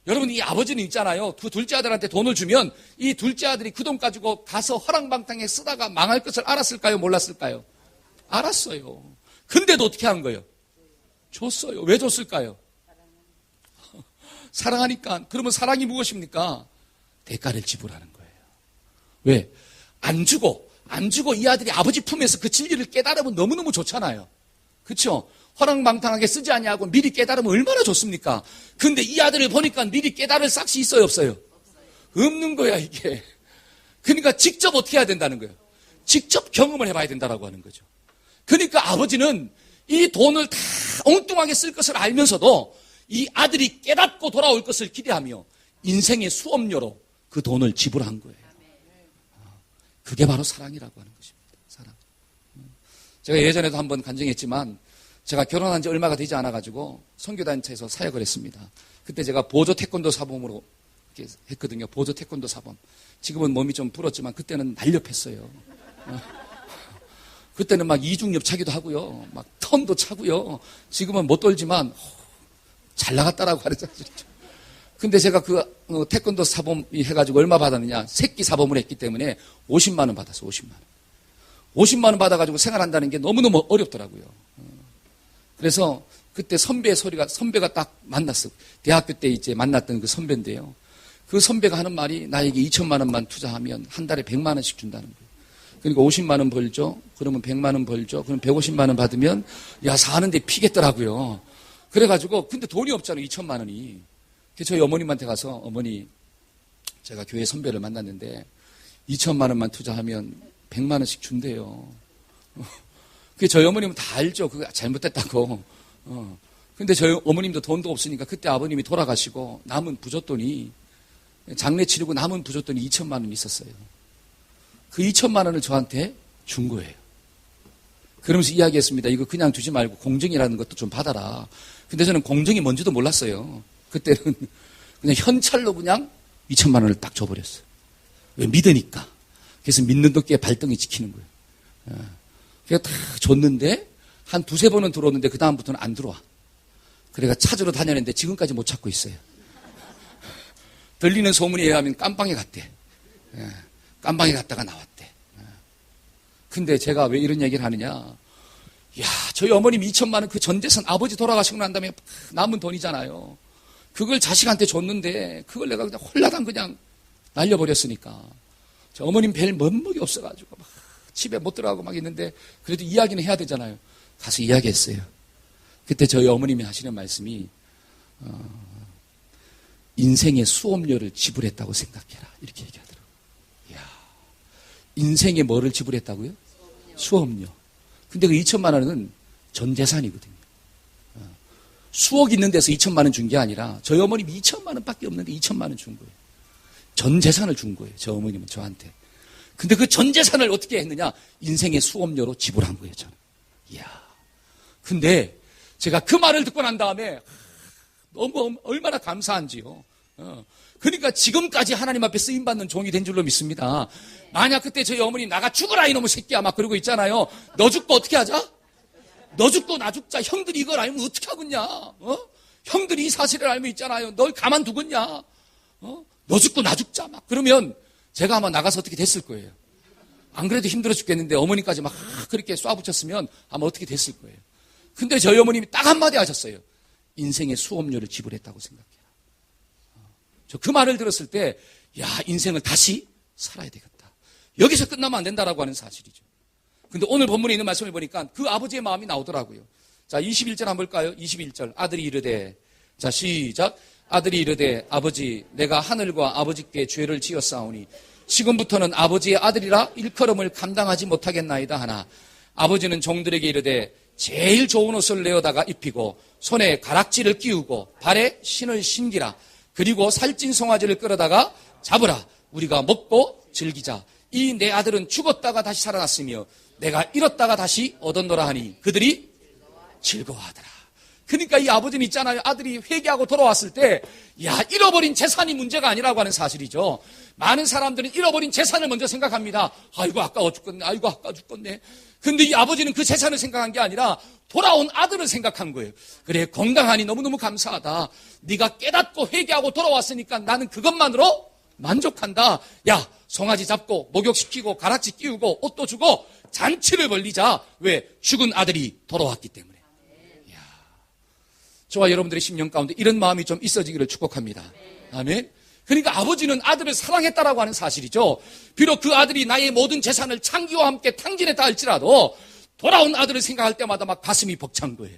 여러분, 이 아버지는 있잖아요. 그 둘째 아들한테 돈을 주면 이 둘째 아들이 그 돈 가지고 가서 허랑방탕에 쓰다가 망할 것을 알았을까요? 몰랐을까요? 알았어요. 근데도 어떻게 한 거예요? 줬어요. 왜 줬을까요? 사랑하니까. 그러면 사랑이 무엇입니까? 대가를 지불하는 거예요. 왜? 안 주고 이 아들이 아버지 품에서 그 진리를 깨달으면 너무너무 좋잖아요. 그렇죠? 허랑방탕하게 쓰지 아니하고 미리 깨달으면 얼마나 좋습니까? 근데 이 아들을 보니까 미리 깨달을 싹시 있어요, 없어요? 없는 거야, 이게. 그러니까 직접 어떻게 해야 된다는 거예요? 직접 경험을 해봐야 된다라고 하는 거죠. 그러니까 아버지는 이 돈을 다 엉뚱하게 쓸 것을 알면서도 이 아들이 깨닫고 돌아올 것을 기대하며 인생의 수업료로 그 돈을 지불한 거예요. 그게 바로 사랑이라고 하는 것입니다. 사랑. 제가 예전에도 한번 간증했지만 제가 결혼한 지 얼마가 되지 않아가지고 선교단체에서 사역을 했습니다. 그때 제가 보조 태권도 사범으로 이렇게 했거든요. 보조 태권도 사범. 지금은 몸이 좀 불었지만 그때는 날렵했어요. 그때는 막 이중엽 차기도 하고요. 막 턴도 차고요. 지금은 못 돌지만 잘 나갔다라고 하는 사실이죠. 근데 제가 그 태권도 사범이 해가지고 얼마 받았느냐. 새끼 사범을 했기 때문에 50만 원 받았어. 50만 원. 50만 원 받아가지고 생활한다는 게 너무너무 어렵더라고요. 그래서 그때 선배가 딱 만났어. 대학교 때 이제 만났던 그 선배인데요. 그 선배가 하는 말이 나에게 2천만 원만 투자하면 한 달에 100만 원씩 준다는 거예요. 그러니까 50만 원 벌죠. 그러면 100만 원 벌죠. 그럼 150만 원 받으면 야, 사는데 피겠더라고요. 그래가지고 근데 돈이 없잖아요. 2천만 원이. 그래서 저희 어머님한테 가서 어머니 제가 교회 선배를 만났는데 2천만 원만 투자하면 100만 원씩 준대요. 그 저희 어머님은 다 알죠. 그거 잘못됐다고. 근데 저희 어머님도 돈도 없으니까 그때 아버님이 돌아가시고 남은 부잣돈이 장례 치르고 남은 부잣돈이 2천만 원이 있었어요. 그 2천만 원을 저한테 준 거예요. 그러면서 이야기했습니다. 이거 그냥 두지 말고 공증이라는 것도 좀 받아라. 근데 저는 공증이 뭔지도 몰랐어요. 그때는 그냥 현찰로 그냥 2천만 원을 딱 줘버렸어요. 왜? 믿으니까. 그래서 믿는 도끼에 발등이 지키는 거예요. 그래서 다 줬는데 한 두세 번은 들어오는데 그 다음부터는 안 들어와. 그래가 찾으러 다녔는데 지금까지 못 찾고 있어요. 들리는 소문에 의하면 깜방에 갔대. 깜방에 갔다가 나왔대. 근데 제가 왜 이런 얘기를 하느냐. 야, 저희 어머님 2천만 원 그 전재산 아버지 돌아가시고 난 다음에 남은 돈이잖아요. 그걸 자식한테 줬는데 그걸 내가 그냥 홀라당 그냥 날려버렸으니까. 저 어머님 별 면목이 없어가지고 막 집에 못 들어가고 막 있는데 그래도 이야기는 해야 되잖아요. 가서 이야기했어요. 그때 저희 어머님이 하시는 말씀이 인생의 수업료를 지불했다고 생각해라. 이렇게 얘기하더라고요. 이야, 인생의 뭐를 지불했다고요? 수업료. 근데 그 2천만 원은 전 재산이거든요. 수억 있는 데서 2천만 원 준 게 아니라 저희 어머님이 2천만 원밖에 없는데 2천만 원 준 거예요. 전 재산을 준 거예요. 저 어머님은 저한테. 근데 그 전 재산을 어떻게 했느냐? 인생의 수업료로 지불한 거예요, 저는. 이야. 근데 제가 그 말을 듣고 난 다음에 너무 얼마나 감사한지요. 그러니까 지금까지 하나님 앞에 쓰임받는 종이 된 줄로 믿습니다. 만약 그때 저희 어머니 나가 죽어라 이놈의 새끼야 막 그러고 있잖아요. 너 죽고 어떻게 하자? 너 죽고 나 죽자. 형들이 이걸 알면 어떻게 하겠냐? 형들이 이 사실을 알면 있잖아요. 널 가만두겠냐? 너 죽고 나 죽자 막 그러면 제가 아마 나가서 어떻게 됐을 거예요. 안 그래도 힘들어 죽겠는데 어머니까지 막 그렇게 쏴붙였으면 아마 어떻게 됐을 거예요. 근데 저희 어머님이 딱 한마디 하셨어요. 인생의 수업료를 지불했다고 생각해라. 저 그 말을 들었을 때, 야, 인생을 다시 살아야 되겠다. 여기서 끝나면 안 된다라고 하는 사실이죠. 근데 오늘 본문에 있는 말씀을 보니까 그 아버지의 마음이 나오더라고요. 자, 21절 한번 볼까요? 21절. 아들이 이르되, 자, 시작. 아들이 이르되, 아버지, 내가 하늘과 아버지께 죄를 지었사오니, 지금부터는 아버지의 아들이라 일컬음을 감당하지 못하겠나이다 하나, 아버지는 종들에게 이르되, 제일 좋은 옷을 내어다가 입히고 손에 가락지를 끼우고 발에 신을 신기라. 그리고 살찐 송아지를 끌어다가 잡으라. 우리가 먹고 즐기자. 이 내 아들은 죽었다가 다시 살아났으며 내가 잃었다가 다시 얻었노라 하니 그들이 즐거워하더라. 그러니까 이 아버지는 있잖아요. 아들이 회개하고 돌아왔을 때, 잃어버린 재산이 문제가 아니라고 하는 사실이죠. 많은 사람들은 잃어버린 재산을 먼저 생각합니다. 아이고, 아까워 죽겠네. 아이고, 아까워 죽겠네. 근데 이 아버지는 그 재산을 생각한 게 아니라 돌아온 아들을 생각한 거예요. 그래, 건강하니 너무너무 감사하다. 네가 깨닫고 회개하고 돌아왔으니까 나는 그것만으로 만족한다. 송아지 잡고 목욕시키고 가락지 끼우고 옷도 주고 잔치를 벌리자. 왜? 죽은 아들이 돌아왔기 때문에. 저와 여러분들의 심령 가운데 이런 마음이 좀 있어지기를 축복합니다. 아멘. 그러니까 아버지는 아들을 사랑했다라고 하는 사실이죠. 비록 그 아들이 나의 모든 재산을 창기와 함께 탕진했다 할지라도 돌아온 아들을 생각할 때마다 막 가슴이 벅찬 거예요.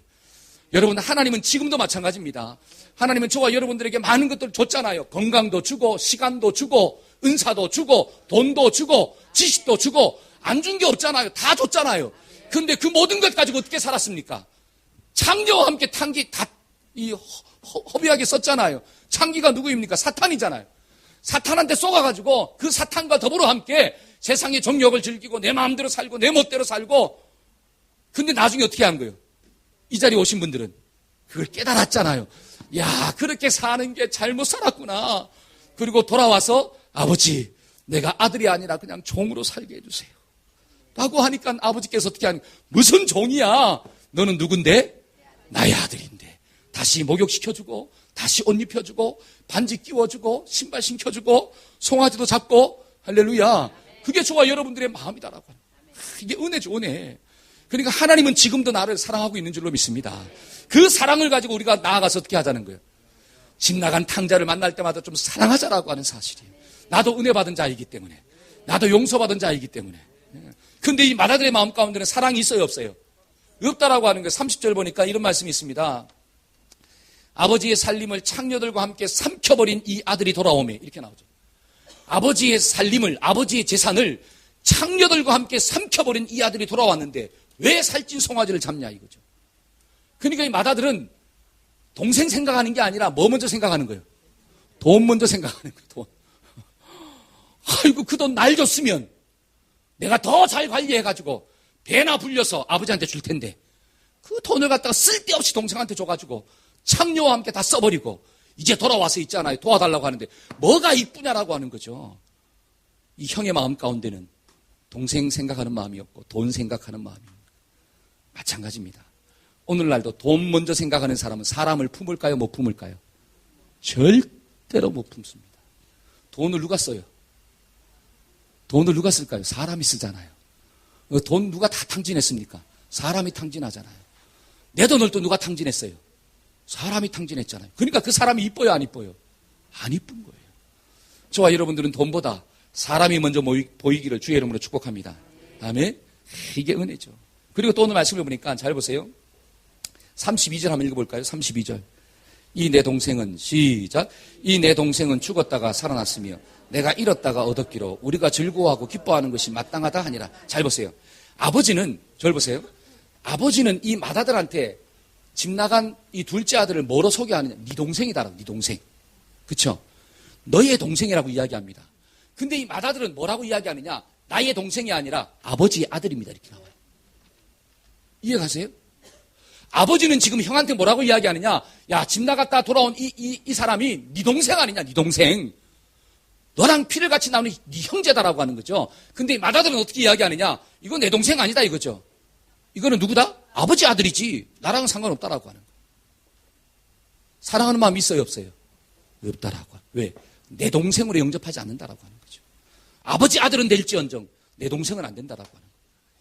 여러분, 하나님은 지금도 마찬가지입니다. 하나님은 저와 여러분들에게 많은 것들을 줬잖아요. 건강도 주고 시간도 주고 은사도 주고 돈도 주고 지식도 주고 안 준 게 없잖아요. 다 줬잖아요. 근데 그 모든 것 가지고 어떻게 살았습니까? 창기와 함께 탕기 다 허비하게 썼잖아요. 창기가 누구입니까? 사탄이잖아요. 사탄한테 쏘가가지고 그 사탄과 더불어 함께 세상의 정욕을 즐기고 내 마음대로 살고 내 멋대로 살고, 근데 나중에 어떻게 한 거예요? 이 자리에 오신 분들은 그걸 깨달았잖아요. 그렇게 사는 게 잘못 살았구나. 그리고 돌아와서 아버지, 내가 아들이 아니라 그냥 종으로 살게 해주세요 라고 하니까 아버지께서 어떻게 하는 거예요? 무슨 종이야? 너는 누군데? 나의 아들인데. 다시 목욕시켜주고 다시 옷 입혀주고 반지 끼워주고 신발 신겨주고 송아지도 잡고, 할렐루야. 그게 저와 여러분들의 마음이다라고 하는 거예요. 이게 은혜죠, 은혜. 그러니까 하나님은 지금도 나를 사랑하고 있는 줄로 믿습니다. 그 사랑을 가지고 우리가 나아가서 어떻게 하자는 거예요? 집 나간 탕자를 만날 때마다 좀 사랑하자라고 하는 사실이에요. 나도 은혜 받은 자이기 때문에, 나도 용서받은 자이기 때문에. 근데 이 마다들의 마음 가운데는 사랑이 있어요, 없어요? 없다라고 하는 거예요. 30절 보니까 이런 말씀이 있습니다. 아버지의 살림을 창녀들과 함께 삼켜버린 이 아들이 돌아오매, 이렇게 나오죠. 아버지의 살림을, 아버지의 재산을 창녀들과 함께 삼켜버린 이 아들이 돌아왔는데 왜 살찐 송아지를 잡냐 이거죠. 그러니까 이 마다들은 동생 생각하는 게 아니라 뭐 먼저 생각하는 거예요? 돈 먼저 생각하는 거예요. 돈. 아이고, 그 돈 날 줬으면 내가 더 잘 관리해가지고 배나 불려서 아버지한테 줄 텐데 그 돈을 갖다가 쓸데없이 동생한테 줘가지고 창녀와 함께 다 써버리고 이제 돌아와서 있잖아요. 도와달라고 하는데 뭐가 이쁘냐라고 하는 거죠. 이 형의 마음 가운데는 동생 생각하는 마음이었고 돈 생각하는 마음입니다. 마찬가지입니다. 오늘날도 돈 먼저 생각하는 사람은 사람을 품을까요? 못 품을까요? 절대로 못 품습니다. 돈을 누가 써요? 돈을 누가 쓸까요? 사람이 쓰잖아요. 돈 누가 다 탕진했습니까? 사람이 탕진하잖아요. 내 돈을 또 누가 탕진했어요? 사람이 탕진했잖아요. 그러니까 그 사람이 이뻐요, 안 이뻐요? 안 이쁜 거예요. 저와 여러분들은 돈보다 사람이 먼저 보이기를 주의 이름으로 축복합니다. 아멘. 이게 은혜죠. 그리고 또 오늘 말씀을 보니까 잘 보세요. 32절 한번 읽어볼까요? 32절. 이 내 동생은, 시작. 이 내 동생은 죽었다가 살아났으며 내가 잃었다가 얻었기로 우리가 즐거워하고 기뻐하는 것이 마땅하다 하니라. 잘 보세요. 아버지는, 절 보세요. 아버지는 이 맏아들한테 집 나간 이 둘째 아들을 뭐로 소개하느냐? 네 동생이다라고, 네 동생. 그쵸? 너의 동생이라고 이야기합니다. 근데 이 맏아들은 뭐라고 이야기하느냐? 나의 동생이 아니라 아버지의 아들입니다. 이렇게 나와요. 이해가세요? 아버지는 지금 형한테 뭐라고 이야기하느냐? 야, 집 나갔다 돌아온 이 사람이 네 동생 아니냐? 네 동생. 너랑 피를 같이 나누는 네 형제다라고 하는 거죠. 근데 이 맏아들은 어떻게 이야기하느냐? 이건 내 동생 아니다 이거죠. 이거는 누구다? 아버지 아들이지. 나랑은 상관없다라고 하는 거예요. 사랑하는 마음이 있어요, 없어요? 없다라고. 왜? 내 동생으로 영접하지 않는다라고 하는 거죠. 아버지 아들은 될지언정 내 동생은 안 된다라고 하는 거예요.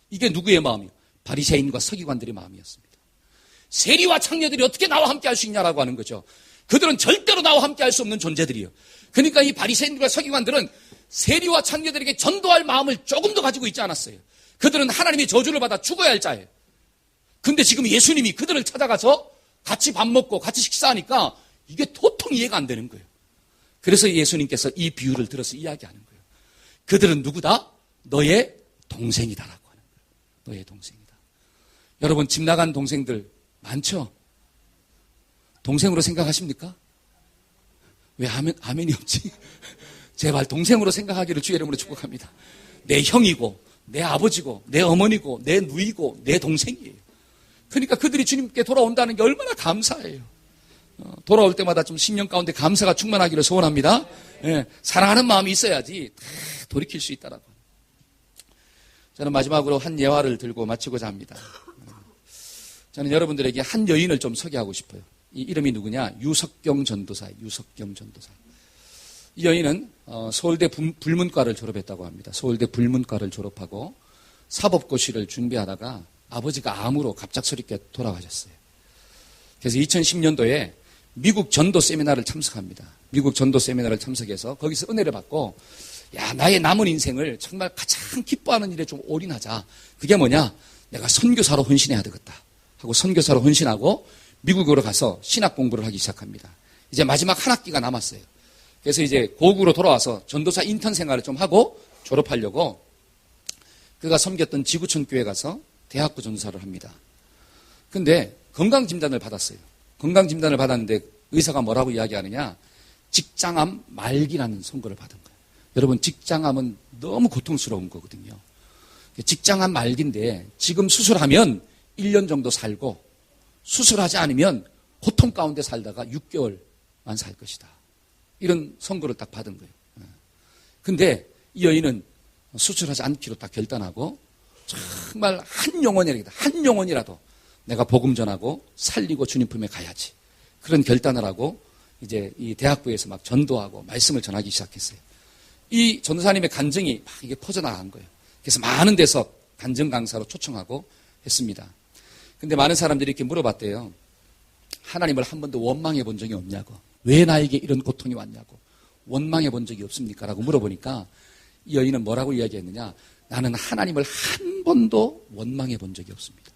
이게 누구의 마음이요? 바리새인과 서기관들의 마음이었습니다. 세리와 창녀들이 어떻게 나와 함께 할 수 있냐라고 하는 거죠. 그들은 절대로 나와 함께 할 수 없는 존재들이에요. 그러니까 이 바리새인들과 서기관들은 세리와 창녀들에게 전도할 마음을 조금도 가지고 있지 않았어요. 그들은 하나님의 저주를 받아 죽어야 할 자예요. 근데 지금 예수님이 그들을 찾아가서 같이 밥 먹고 같이 식사하니까 이게 도통 이해가 안 되는 거예요. 그래서 예수님께서 이 비유를 들어서 이야기하는 거예요. 그들은 누구다? 너의 동생이다라고 하는 거예요. 너의 동생이다. 여러분, 집 나간 동생들 많죠? 동생으로 생각하십니까? 왜 아멘이 없지? 제발 동생으로 생각하기를 주의 이름으로 축복합니다. 내 형이고 내 아버지고 내 어머니고 내 누이고 내 동생이에요. 그러니까 그들이 주님께 돌아온다는 게 얼마나 감사해요. 돌아올 때마다 좀 심령 가운데 감사가 충만하기를 소원합니다. 예, 사랑하는 마음이 있어야지 다 돌이킬 수 있다라고. 저는 마지막으로 한 예화를 들고 마치고자 합니다. 저는 여러분들에게 한 여인을 좀 소개하고 싶어요. 이 이름이 누구냐? 유석경 전도사예요. 유석경 전도사. 이 여인은 서울대 불문과를 졸업했다고 합니다. 서울대 불문과를 졸업하고 사법고시를 준비하다가 아버지가 암으로 갑작스럽게 돌아가셨어요. 그래서 2010년도에 미국 전도 세미나를 참석합니다. 미국 전도 세미나를 참석해서 거기서 은혜를 받고 야, 나의 남은 인생을 정말 가장 기뻐하는 일에 좀 올인하자. 그게 뭐냐? 내가 선교사로 헌신해야 되겠다 하고 선교사로 헌신하고 미국으로 가서 신학 공부를 하기 시작합니다. 이제 마지막 한 학기가 남았어요. 그래서 이제 고국으로 돌아와서 전도사 인턴 생활을 좀 하고 졸업하려고 그가 섬겼던 지구촌 교회 가서 대학부 전도사를 합니다. 근데 건강진단을 받았어요. 건강진단을 받았는데 의사가 뭐라고 이야기하느냐? 직장암 말기라는 선고를 받은 거예요. 여러분, 직장암은 너무 고통스러운 거거든요. 직장암 말기인데 지금 수술하면 1년 정도 살고 수술하지 않으면 고통 가운데 살다가 6개월만 살 것이다. 이런 선고를 딱 받은 거예요. 근데 이 여인은 수술하지 않기로 딱 결단하고 정말 한 영혼이라도 내가 복음 전하고 살리고 주님 품에 가야지. 그런 결단을 하고 이제 이 대학부에서 막 전도하고 말씀을 전하기 시작했어요. 이 전도사님의 간증이 막 이게 퍼져나간 거예요. 그래서 많은 데서 간증 강사로 초청하고 했습니다. 근데 많은 사람들이 이렇게 물어봤대요. 하나님을 한 번도 원망해 본 적이 없냐고. 왜 나에게 이런 고통이 왔냐고. 원망해 본 적이 없습니까? 라고 물어보니까 이 여인은 뭐라고 이야기했느냐. 나는 하나님을 한 번도 원망해 본 적이 없습니다.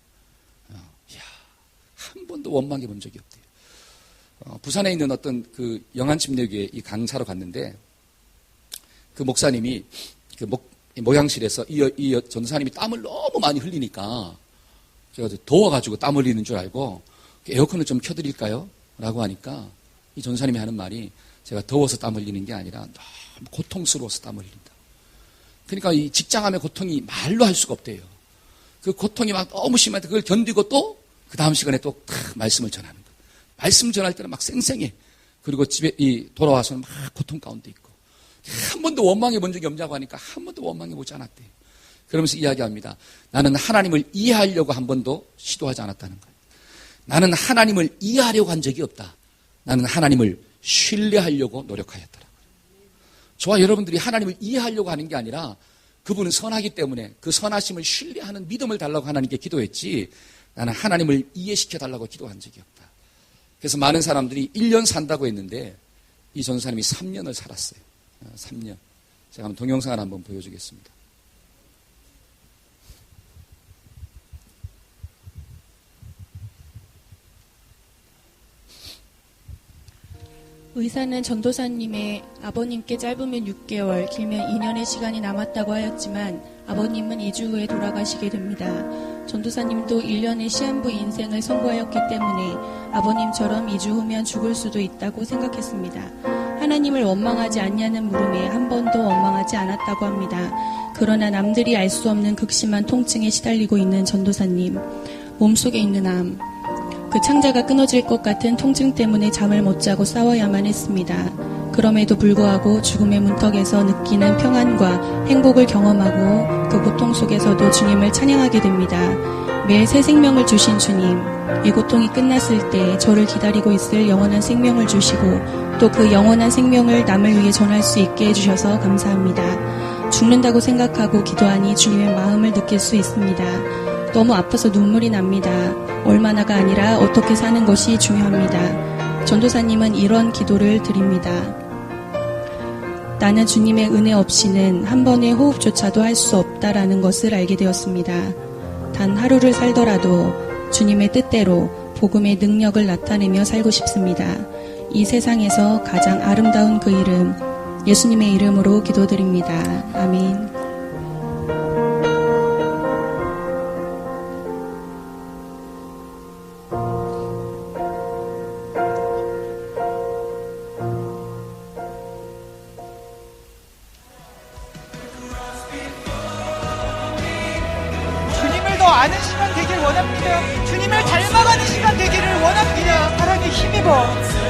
한 번도 원망해 본 적이 없대요. 부산에 있는 어떤 그 영안침례교회 이 강사로 갔는데 그 목사님이 그 목양실에서 이 전사님이 땀을 너무 많이 흘리니까 제가 더워가지고 땀 흘리는 줄 알고 에어컨을 좀 켜드릴까요? 라고 하니까 이 전사님이 하는 말이 제가 더워서 땀 흘리는 게 아니라 너무 고통스러워서 땀을 흘린다. 그러니까 이 직장암의 고통이 말로 할 수가 없대요. 그 고통이 막 너무 심한데 그걸 견디고 또 그 다음 시간에 또 말씀을 전하는 거예요. 말씀 전할 때는 막 쌩쌩해. 그리고 집에 돌아와서는 막 고통 가운데 있고. 한 번도 원망해 본 적이 없냐고 하니까 한 번도 원망해 보지 않았대요. 그러면서 이야기합니다. 나는 하나님을 이해하려고 한 번도 시도하지 않았다는 거예요. 나는 하나님을 이해하려고 한 적이 없다. 나는 하나님을 신뢰하려고 노력하였더라고요. 저와 여러분들이 하나님을 이해하려고 하는 게 아니라 그분은 선하기 때문에 그 선하심을 신뢰하는 믿음을 달라고 하나님께 기도했지 나는 하나님을 이해시켜 달라고 기도한 적이 없다. 그래서 많은 사람들이 1년 산다고 했는데 이 전사님이 3년을 살았어요. 3년. 제가 한번 동영상을 한번 보여주겠습니다. 의사는 전도사님의 아버님께 짧으면 6개월, 길면 2년의 시간이 남았다고 하였지만 아버님은 2주 후에 돌아가시게 됩니다. 전도사님도 1년의 시한부 인생을 선고하였기 때문에 아버님처럼 2주 후면 죽을 수도 있다고 생각했습니다. 하나님을 원망하지 않냐는 물음에 한 번도 원망하지 않았다고 합니다. 그러나 남들이 알 수 없는 극심한 통증에 시달리고 있는 전도사님, 몸속에 있는 암, 그 창자가 끊어질 것 같은 통증 때문에 잠을 못 자고 싸워야만 했습니다. 그럼에도 불구하고 죽음의 문턱에서 느끼는 평안과 행복을 경험하고 그 고통 속에서도 주님을 찬양하게 됩니다. 매일 새 생명을 주신 주님, 이 고통이 끝났을 때 저를 기다리고 있을 영원한 생명을 주시고 또 그 영원한 생명을 남을 위해 전할 수 있게 해주셔서 감사합니다. 죽는다고 생각하고 기도하니 주님의 마음을 느낄 수 있습니다. 너무 아파서 눈물이 납니다. 얼마나가 아니라 어떻게 사는 것이 중요합니다. 전도사님은 이런 기도를 드립니다. 나는 주님의 은혜 없이는 한 번의 호흡조차도 할 수 없다라는 것을 알게 되었습니다. 단 하루를 살더라도 주님의 뜻대로 복음의 능력을 나타내며 살고 싶습니다. 이 세상에서 가장 아름다운 그 이름, 예수님의 이름으로 기도드립니다. 아멘. 주님을 더 아는 시간 되길 원합니다. 주님을 닮아가는 시간 되기를 원합니다. 사랑에 힘입어,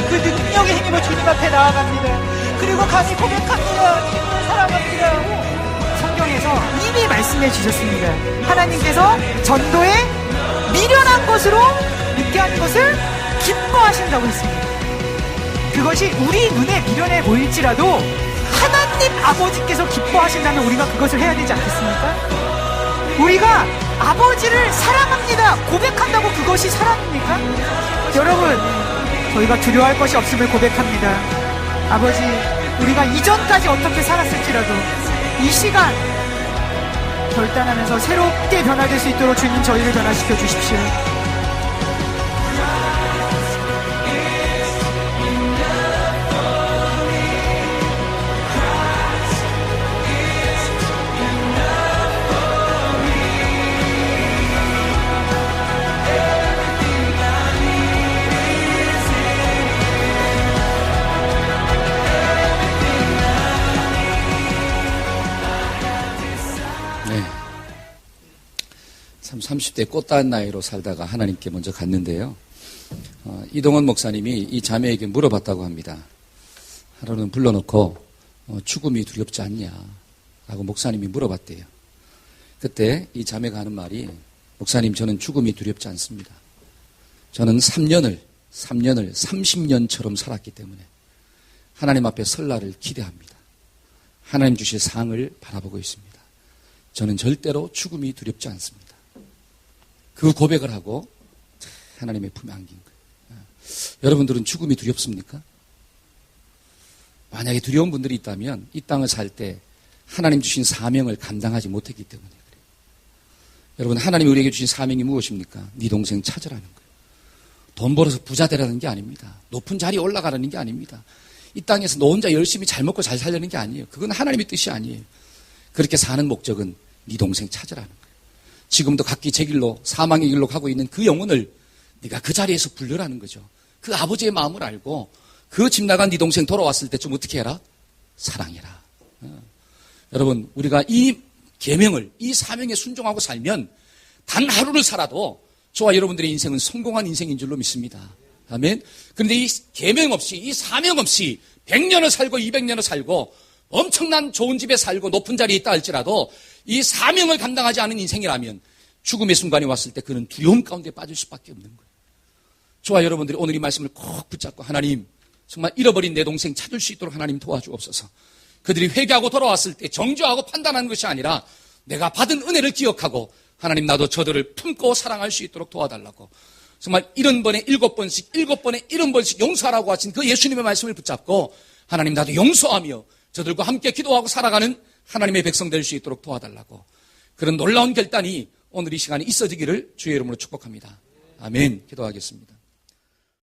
그 능력에 힘입어 주님 앞에 나아갑니다. 그리고 감히 고백합니다. 주님을 사랑합니다. 성경에서 이미 말씀해 주셨습니다. 하나님께서 전도에 미련한 것으로 믿게 하는 것을 기뻐하신다고 했습니다. 그것이 우리 눈에 미련해 보일지라도 하나님 아버지께서 기뻐하신다면 우리가 그것을 해야 되지 않겠습니까? 우리가 아버지를 사랑합니다 고백한다고 그것이 사랑입니까? 여러분, 저희가 두려워할 것이 없음을 고백합니다. 아버지, 우리가 이전까지 어떻게 살았을지라도 이 시간 결단하면서 새롭게 변화될 수 있도록 주님 저희를 변화시켜 주십시오. 참 30대 꽃다운 나이로 살다가 하나님께 먼저 갔는데요. 이동원 목사님이 이 자매에게 물어봤다고 합니다. 하루는 불러놓고 죽음이 두렵지 않냐 라고 목사님이 물어봤대요. 그때 이 자매가 하는 말이, 목사님, 저는 죽음이 두렵지 않습니다. 저는 3년을 30년처럼 살았기 때문에 하나님 앞에 설 날을 기대합니다. 하나님 주실 상을 바라보고 있습니다. 저는 절대로 죽음이 두렵지 않습니다. 그 고백을 하고 하나님의 품에 안긴 거예요. 여러분들은 죽음이 두렵습니까? 만약에 두려운 분들이 있다면 이 땅을 살 때 하나님 주신 사명을 감당하지 못했기 때문에 그래요. 여러분, 하나님이 우리에게 주신 사명이 무엇입니까? 네 동생 찾으라는 거예요. 돈 벌어서 부자 되라는 게 아닙니다. 높은 자리에 올라가라는 게 아닙니다. 이 땅에서 너 혼자 열심히 잘 먹고 잘 살려는 게 아니에요. 그건 하나님의 뜻이 아니에요. 그렇게 사는 목적은 네 동생 찾으라는 거예요. 지금도 각기 제 길로, 사망의 길로 가고 있는 그 영혼을 네가 그 자리에서 불려라는 거죠. 그 아버지의 마음을 알고 그 집 나간 네 동생 돌아왔을 때 좀 어떻게 해라? 사랑해라. 여러분, 우리가 이 계명을, 이 사명에 순종하고 살면 단 하루를 살아도 저와 여러분들의 인생은 성공한 인생인 줄로 믿습니다. 아멘. 그런데 이 계명 없이, 이 사명 없이 100년을 살고 200년을 살고 엄청난 좋은 집에 살고 높은 자리에 있다 할지라도 이 사명을 감당하지 않은 인생이라면 죽음의 순간이 왔을 때 그는 두려움 가운데 빠질 수밖에 없는 거예요. 저와 여러분들이 오늘 이 말씀을 꼭 붙잡고, 하나님, 정말 잃어버린 내 동생 찾을 수 있도록 하나님 도와주옵소서. 그들이 회개하고 돌아왔을 때 정죄하고 판단하는 것이 아니라 내가 받은 은혜를 기억하고, 하나님, 나도 저들을 품고 사랑할 수 있도록 도와달라고, 정말 70번에 7번씩 7번에 70번씩 용서하라고 하신 그 예수님의 말씀을 붙잡고, 하나님, 나도 용서하며 저들과 함께 기도하고 살아가는 하나님의 백성 될 수 있도록 도와달라고, 그런 놀라운 결단이 오늘 이 시간에 있어지기를 주의 이름으로 축복합니다. 아멘. 기도하겠습니다.